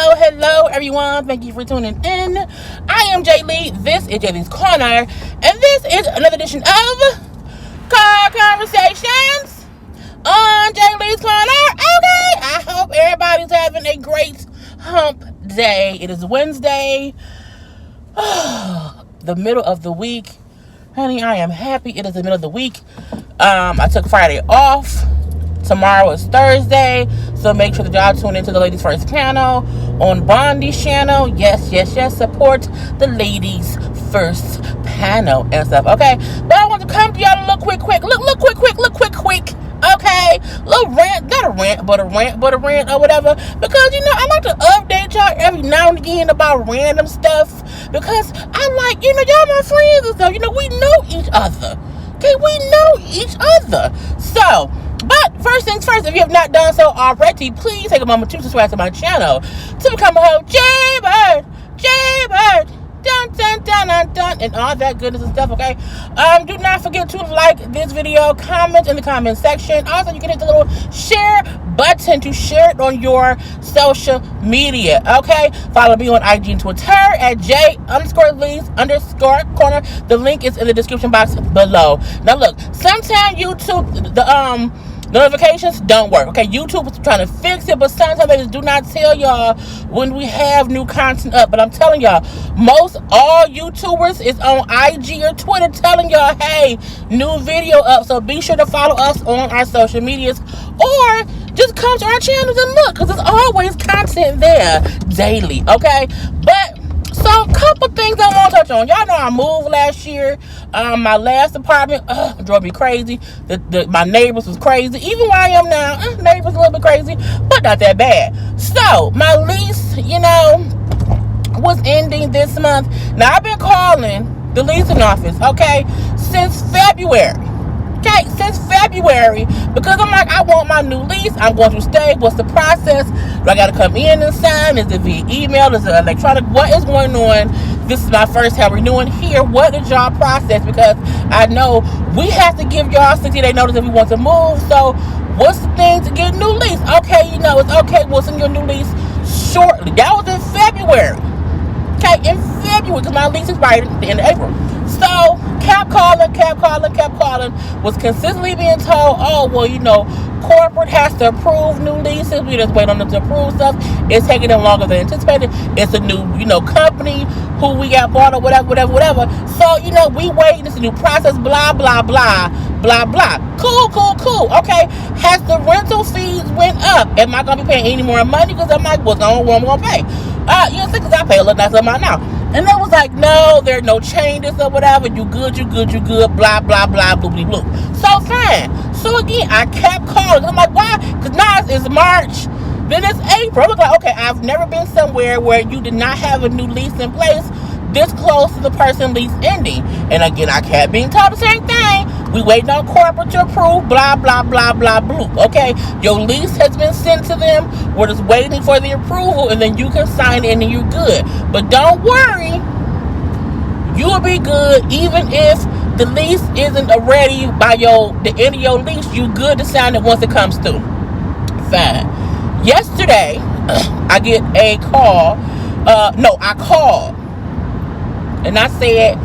Hello, everyone. Thank you for tuning in. I am Jaylee. This is JLeesCorner, and this is another edition of Car Conversations on JLeesCorner. Okay, I hope everybody's having a great hump day. It is Wednesday, the middle of the week. Honey, I am happy it is the middle of the week. I took Friday off. Tomorrow is Thursday, so make sure that y'all tune into the Ladies First panel on Bondi's channel. Yes. Support the Ladies First panel and stuff, okay? But I want to come to y'all look quick. Okay, little rant, not a rant, but a rant or whatever. Because, I like to update y'all every now and again about random stuff. Because I like, y'all my friends and stuff. We know each other. Okay, we know each other. So, but first things first, if you have not done so already, please take a moment to subscribe to my channel to become a whole JayBird, dun, and all that goodness and stuff, okay? Do not forget to like this video, comment in the comment section. Also, you can hit the little share button to share it on your social media, okay? Follow me on IG and Twitter at J_Lees_Corner. The link is in the description box below. Now, look, sometimes YouTube, the notifications don't work, okay? YouTube is trying to fix it, but sometimes they just do not tell y'all when we have new content up. But I'm telling y'all, most all YouTubers is on IG or Twitter telling y'all, hey, new video up. So be sure to follow us on our social medias, or just come to our channels and look, because there's always content there daily, okay? But so, a couple things I want to touch on. Y'all know I moved last year. My last apartment drove me crazy. My neighbors was crazy. Even where I am now, neighbors a little bit crazy, but not that bad. So, my lease, was ending this month. Now, I've been calling the leasing office, okay, since February. Okay, since February, because I'm like, I want my new lease. I'm going to stay. What's the process? Do I got to come in and sign? Is it via email? Is it electronic? What is going on? This is my first time renewing here. What is y'all process? Because I know we have to give y'all 60-day notice if we want to move. So, what's the thing to get a new lease? Okay, it's okay. We'll send you a new lease shortly. That was in February. Okay, in February, because my lease expired at the end of April. So, kept calling, was consistently being told, corporate has to approve new leases. We just wait on them to approve stuff. It's taking them longer than anticipated. It's a new, company who we got bought or whatever. So, we wait. It's a new process, blah, blah, blah. Cool. Okay. Has the rental fees went up? Am I going to be paying any more money? Because I'm like, what I'm going to pay? Because I pay a little nice amount now. And they was like, no, there are no changes or whatever. You good, blah, blah, blah, bloopity bloop. So, fine. So, again, I kept calling. I'm like, why? Because now it's March. Then it's April. I was like, okay, I've never been somewhere where you did not have a new lease in place this close to the person lease ending. And again, I kept being told the same thing. We waiting on corporate to approve, blah, blah, blah, blah, bloop. Okay, your lease has been sent to them. We're just waiting for the approval, and then you can sign it and you're good. But don't worry, you will be good even if the lease isn't ready by the end of your lease. You good to sign it once it comes through. Fine. Yesterday, I get a call. I called. And I said,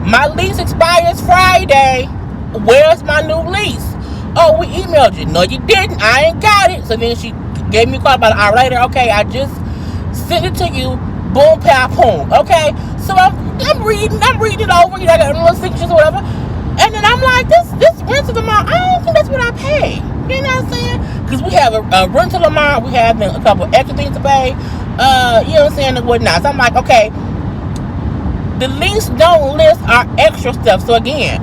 my lease expires Friday. Where's my new lease? Oh, we emailed you. No, you didn't. I ain't got it. So then she gave me a call about an hour later. Okay, I just sent it to you. Boom, pow, boom. Okay, so I'm reading it over. I got little signatures or whatever. And then I'm like, this rental amount, I don't think that's what I pay. You know what I'm saying? Because we have a rental amount. We have a couple extra things to pay. You know what I'm saying? And whatnot. So I'm like, okay. The lease don't list our extra stuff. So again,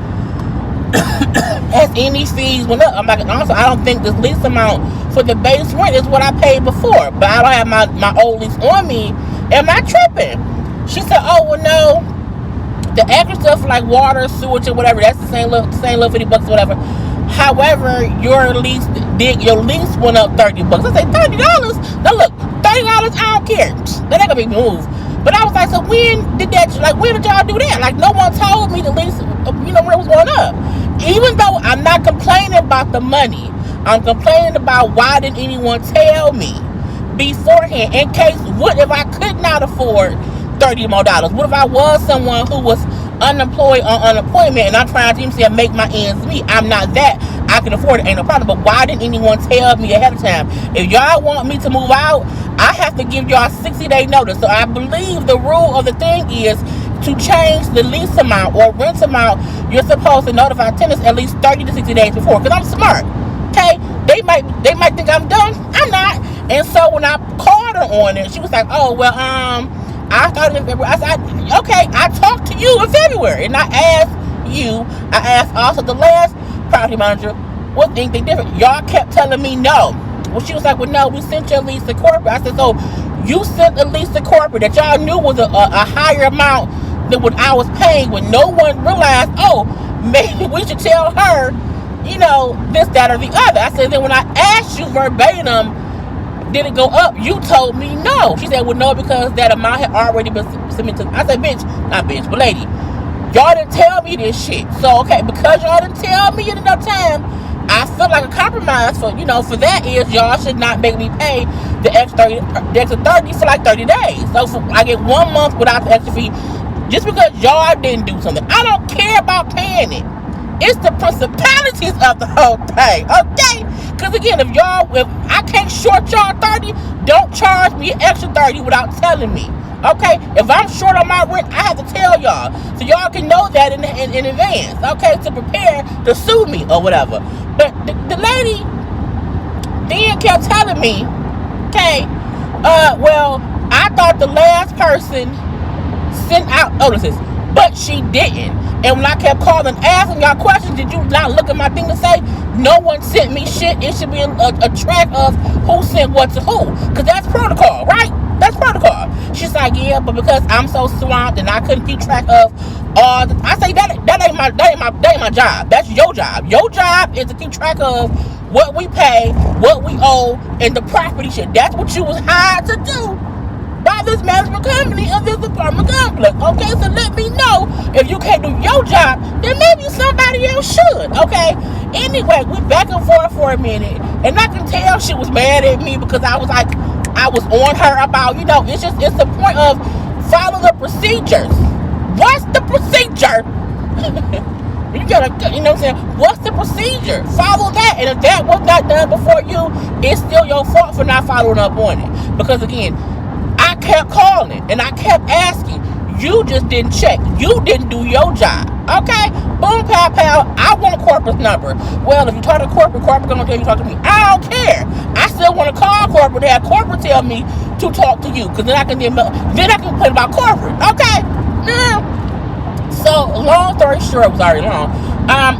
as any fees went up, I'm like, also, I don't think this lease amount for the base rent is what I paid before. But I don't have my old lease on me. Am I tripping? She said, oh, well, no. The extra stuff like water, sewage, or whatever, that's the same little $50 or whatever. However, your lease went up $30. I say $30? Now look, $30, I don't care. That ain't gonna be moved. But I was like, so when did y'all do that? Like, no one told me the lease, when it was going up. Even though I'm not complaining about the money, I'm complaining about why didn't anyone tell me beforehand in case, what if I could not afford $30 more? What if I was someone who was unemployed on unemployment and I'm trying to even make my ends meet? I'm not that. I can afford it, ain't no problem. But why didn't anyone tell me ahead of time? If y'all want me to move out, I have to give y'all 60-day notice. So I believe the rule of the thing is to change the lease amount or rent amount. You're supposed to notify tenants at least 30 to 60 days before. Because I'm smart. Okay? They might think I'm dumb. I'm not. And so when I called her on it, she was like, oh, well, I thought in February. I said, okay, I talked to you in February. And I asked also the last property manager, was anything different? Y'all kept telling me no. Well, she was like, well, no, we sent your lease to corporate. I said, so you sent a lease to corporate that y'all knew was a higher amount than what I was paying, when no one realized, oh, maybe we should tell her, this, that, or the other. I said, then when I asked you verbatim, did it go up? You told me no. She said, well, no, because that amount had already been submitted. I said, but lady, y'all didn't tell me this shit. So, okay, because y'all didn't tell me in enough time, I feel like a compromise for that is y'all should not make me pay the extra 30 for like 30 days. So I get 1 month without the extra fee just because y'all didn't do something. I don't care about paying it. It's the principalities of the whole thing, okay? Because again, if I can't short y'all 30, don't charge me an extra 30 without telling me, okay? If I'm short on my rent, I have to tell y'all, so y'all can know that in advance, okay? To prepare to sue me or whatever. But the lady then kept telling me, okay, well, I thought the last person sent out notices, but she didn't. And when I kept calling, asking y'all questions, did you not look at my thing to say, no one sent me shit? It should be a track of who sent what to who. Because that's protocol, right? That's protocol. She's like, yeah, but because I'm so swamped and I couldn't keep track of all the... I say, that ain't my job. That's your job. Your job is to keep track of what we pay, what we owe, and the property shit. That's what you was hired to do by this management company of this apartment complex, okay? So let me know if you can't do your job, then maybe somebody else should, okay? Anyway, we back and forth for a minute, and I can tell she was mad at me because I was on her about, it's the point of following the procedures. What's the procedure? You gotta, what I'm saying? What's the procedure? Follow that, and if that was not done before you, it's still your fault for not following up on it. Because again, I kept calling and I kept asking. You just didn't check. You didn't do your job. Okay? Boom, pow, pow. I want a corporate number. Well, if you talk to corporate gonna tell you to talk to me. I don't care. I still want to call corporate and have corporate tell me to talk to you. Because then I can complain about corporate. Okay? Now, so long story short, it was already long.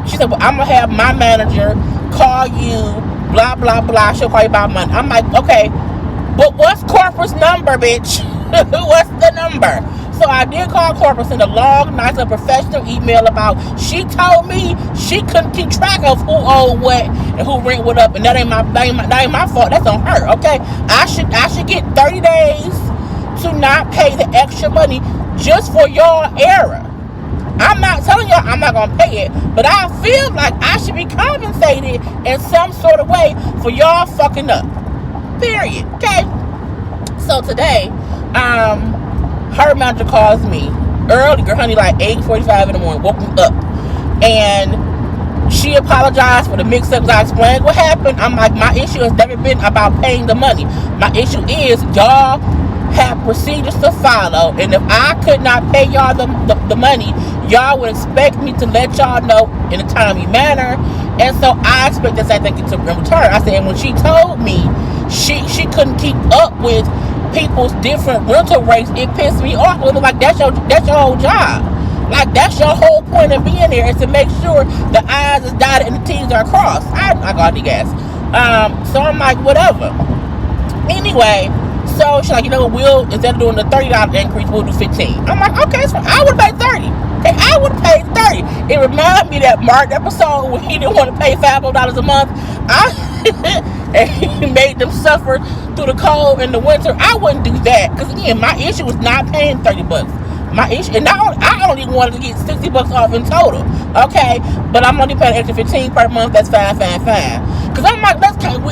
She said, well, I'm gonna have my manager call you, blah, blah, blah. She'll call you about money. I'm like, okay. But what's corporate's number, bitch? What's the number? So I did call corporate, send a long, nice, professional email about, she told me she couldn't keep track of who owed what and who rent what up, and that ain't my fault. That's on her, okay? I should get 30 days to not pay the extra money just for your error. I'm not telling y'all I'm not gonna pay it, but I feel like I should be compensated in some sort of way for y'all fucking up. Period. Okay. So today, her manager calls me early, girl, honey, like 8:45 in the morning. Woke me up, and she apologized for the mix-up. I explained what happened. I'm like, my issue has never been about paying the money. My issue is y'all have procedures to follow, and if I could not pay y'all the money, y'all would expect me to let y'all know in a timely manner. And so I expect the same thing to return. I said, and when she told me she couldn't keep up with people's different rental rates, it pissed me off. It was like, that's your whole job. Like, that's your whole point of being there, is to make sure the I's is dotted and the T's are crossed. I got the gas. So I'm like, whatever. Anyway, so she's like, we'll, instead of doing the $30 increase, we'll do $15. I'm like, okay, so I would pay $30. Okay, I would have paid $30. It reminded me of that Mark episode where he didn't want to pay $500 a month. And he made them suffer through the cold in the winter. I wouldn't do that, because again, my issue was not paying $30. My issue, and I only wanted to get $60 off in total. Okay, but I'm only paying extra $15 per month. That's fine. Because I'm like,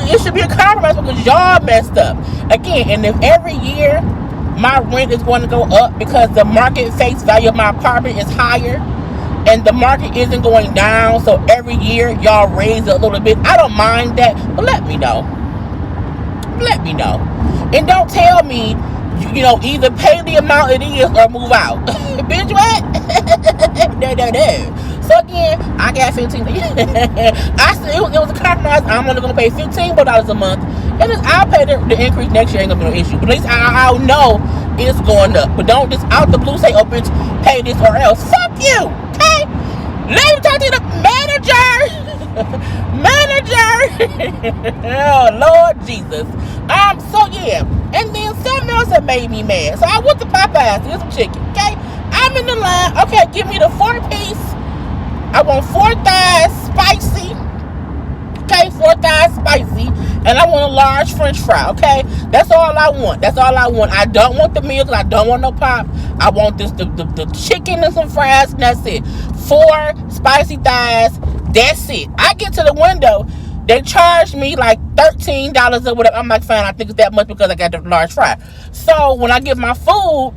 it should be a compromise because y'all messed up. Again, and if every year my rent is going to go up because the market face value of my apartment is higher and the market isn't going down, so every year y'all raise it a little bit, I don't mind that, but let me know. And don't tell me, either pay the amount it is or move out. Bitch, what? No. So again, I got $15. I said it was a compromise. I'm only gonna pay $15 a month, and then I'll pay the increase next year. Ain't gonna be no issue. But at least I'll know it's going up. But don't just out the blue say, "Oh, bitch, pay this or else." Fuck you, okay? Let me talk to the manager. Oh Lord Jesus. So yeah, and then something else that made me mad. So I went to Popeyes to get some chicken. Okay, I'm in the line. Okay, give me the 4-piece. I want 4 thighs spicy. Okay, 4 thighs spicy, and I want a large French fry. Okay, that's all I want. I don't want the meal because I don't want no pop. I want the chicken and some fries, and that's it. 4 spicy thighs. That's it. I get to the window. They charge me like $13 or whatever. I'm like, fine, I think it's that much because I got the large fry. So when I get my food,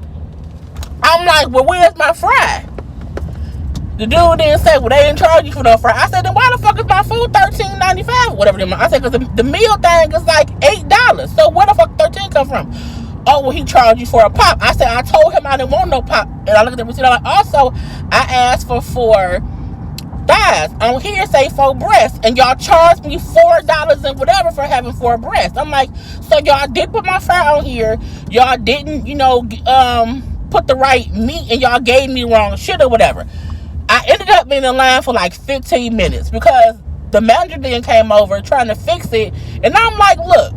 I'm like, well, where's my fry? The dude didn't say, well, they didn't charge you for no fry. I said, then why the fuck is my food $13.95 or whatever? I said, because the meal thing is like $8. So where the fuck $13 come from? Oh, well, he charged you for a pop. I said, I told him I didn't want no pop. And I looked at the receipt. I'm like, also, I asked for 4 thighs. On here say 4 breasts, and y'all charged me $4 and whatever for having 4 breasts. I'm like, so y'all did put my fry on here. Y'all didn't, put the right meat, and y'all gave me wrong shit or whatever. I ended up being in line for like 15 minutes because the manager then came over trying to fix it, and I'm like, look,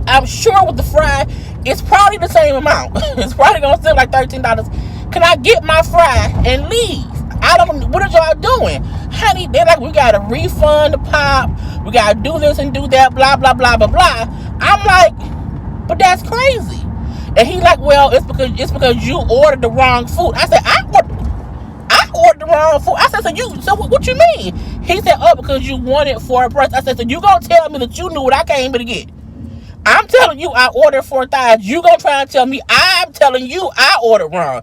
I'm sure with the fry, it's probably the same amount. It's probably gonna still like $13. Can I get my fry and leave? What are y'all doing? Honey, they're like, we gotta refund the pop, we gotta do this and do that, blah, blah, blah, blah, blah. I'm like, but that's crazy. And he's like, well, it's because you ordered the wrong food. I said, I ordered the wrong food. I said, so what you mean? He said, oh, because you wanted 4 breasts. I said, so you gonna tell me that you knew what I came here to get? I'm telling you I ordered 4 thighs. You gonna try and tell me I'm telling you I ordered wrong.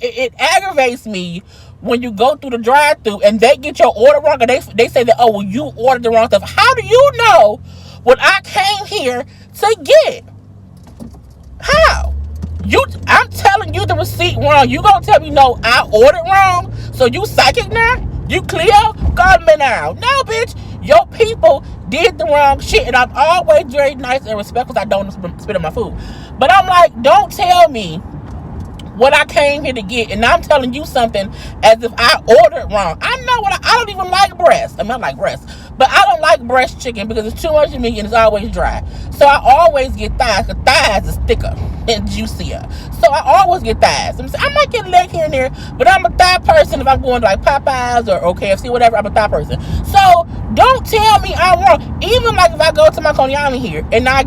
It aggravates me when you go through the drive-thru and they get your order wrong, and they say that, oh, well, you ordered the wrong stuff. How do you know what I came here to get? How? I'm telling you the receipt wrong. You gonna tell me no, I ordered wrong? So you psychic now? You clear? Call me now. No, bitch. Your people did the wrong shit, and I'm always very nice and respectful. I don't spit on my food. But I'm like, don't tell me what I came here to get, and I'm telling you something as if I ordered wrong. I know what I don't even like breast. I mean, I like breast, but I don't like breast chicken because it's too much of me and it's always dry. So I always get thighs, because thighs is thicker and juicier. So I always get thighs. I might get a leg here and there, but I'm a thigh person. If I'm going to like Popeyes or KFC, whatever, I'm a thigh person. So don't tell me I'm wrong. Even like if I go to my Coney Island here and I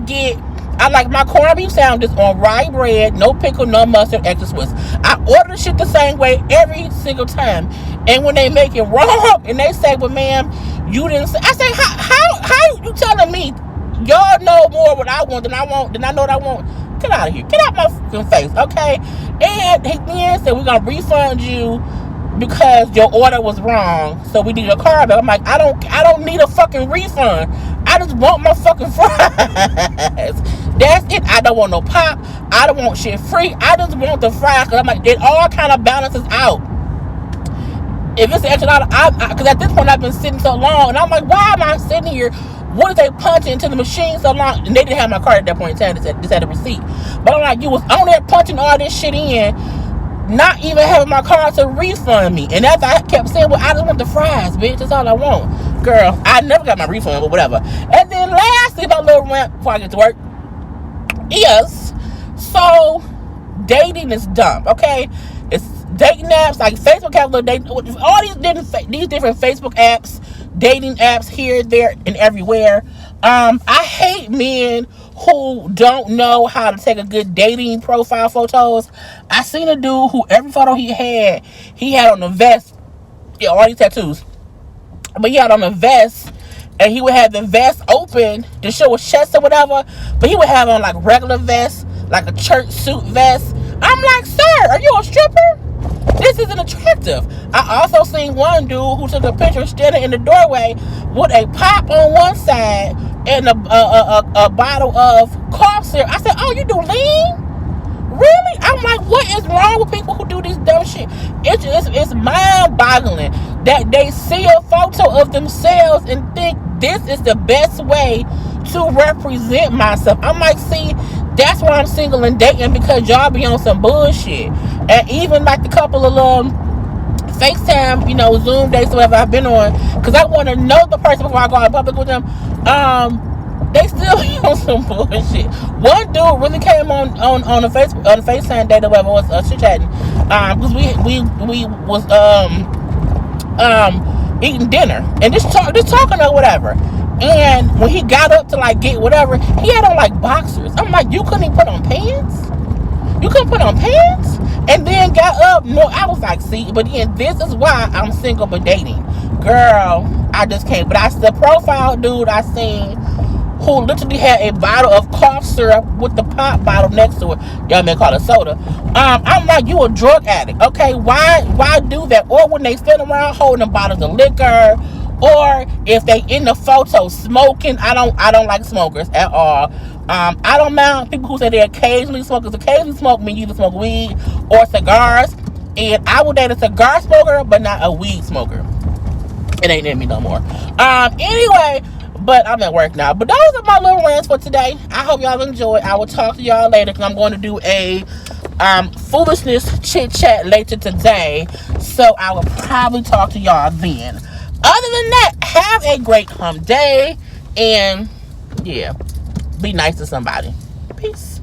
like my corned beef sandwich on rye bread, no pickle, no mustard, extra Swiss. I order the shit the same way every single time. And when they make it wrong and they say, well, ma'am, you didn't say, I say, how you telling me y'all know more what I want than I know what I want? Get out of here. Get out my fucking face, okay? And he then said, we're going to refund you because your order was wrong, so we need a card back. I'm like, I don't need a fucking refund. I just want my fucking fries. That's it. I don't want no pop. I don't want shit free. I just want the fries, because I'm like, it all kind of balances out. If it's extra dollar, because at this point I've been sitting so long, and I'm like, why am I sitting here? What if they punch into the machine so long? And they didn't have my card at that point in time. They just had a receipt. But I'm like, you was on there punching all this shit in, not even having my card to refund me. And as I kept saying, well, I just want the fries, bitch. That's all I want. Girl, I never got my refund, but whatever. And then lastly, my little rant before I get to work is, so dating is dumb, okay? It's dating apps, like Facebook have little dating, all these different Facebook apps, dating apps here, there, and everywhere. I hate men who don't know how to take a good dating profile photos. I seen a dude who every photo he had on the vest, all these tattoos, but he had on a vest, and he would have the vest open to show his chest or whatever, but he would have on like regular vest, like a church suit vest. I'm like, sir, are you a stripper? This isn't attractive. I also seen one dude who took a picture standing in the doorway with a pop on one side and a bottle of cough syrup. I said, oh, you do lean? Really? I'm like, what is wrong with people who do this dumb shit? It's mind-boggling that they see a photo of themselves and think this is the best way to represent myself. I'm like, see, that's why I'm single and dating, because y'all be on some bullshit. And even like the couple of FaceTime, Zoom dates or whatever I've been on, because I want to know the person before I go out in public with them. They still on some bullshit. One dude really came on the FaceTime date or whatever, was chit chatting, because we was eating dinner and just talking or whatever. And when he got up to like get whatever, he had on like boxers. I'm like, you couldn't even put on pants? You couldn't put on pants? And then got up. No, I was like, see, but then this is why I'm single but dating. Girl, I just can't. But the profile dude I seen who literally had a bottle of cough syrup with the pop bottle next to it. Y'all may call it soda. I'm like, you a drug addict. Okay, why do that? Or when they stand around holding bottles of liquor, or if they in the photo smoking. I don't like smokers at all. I don't mind people who say they occasionally smoke, because occasionally smoke mean you either smoke weed or cigars. And I would date a cigar smoker, but not a weed smoker. It ain't in me no more. Anyway, but I'm at work now. But those are my little rants for today. I hope y'all enjoyed. I will talk to y'all later, because I'm going to do a foolishness chit chat later today. So I will probably talk to y'all then. Other than that, have a great hump day, and yeah, be nice to somebody. Peace.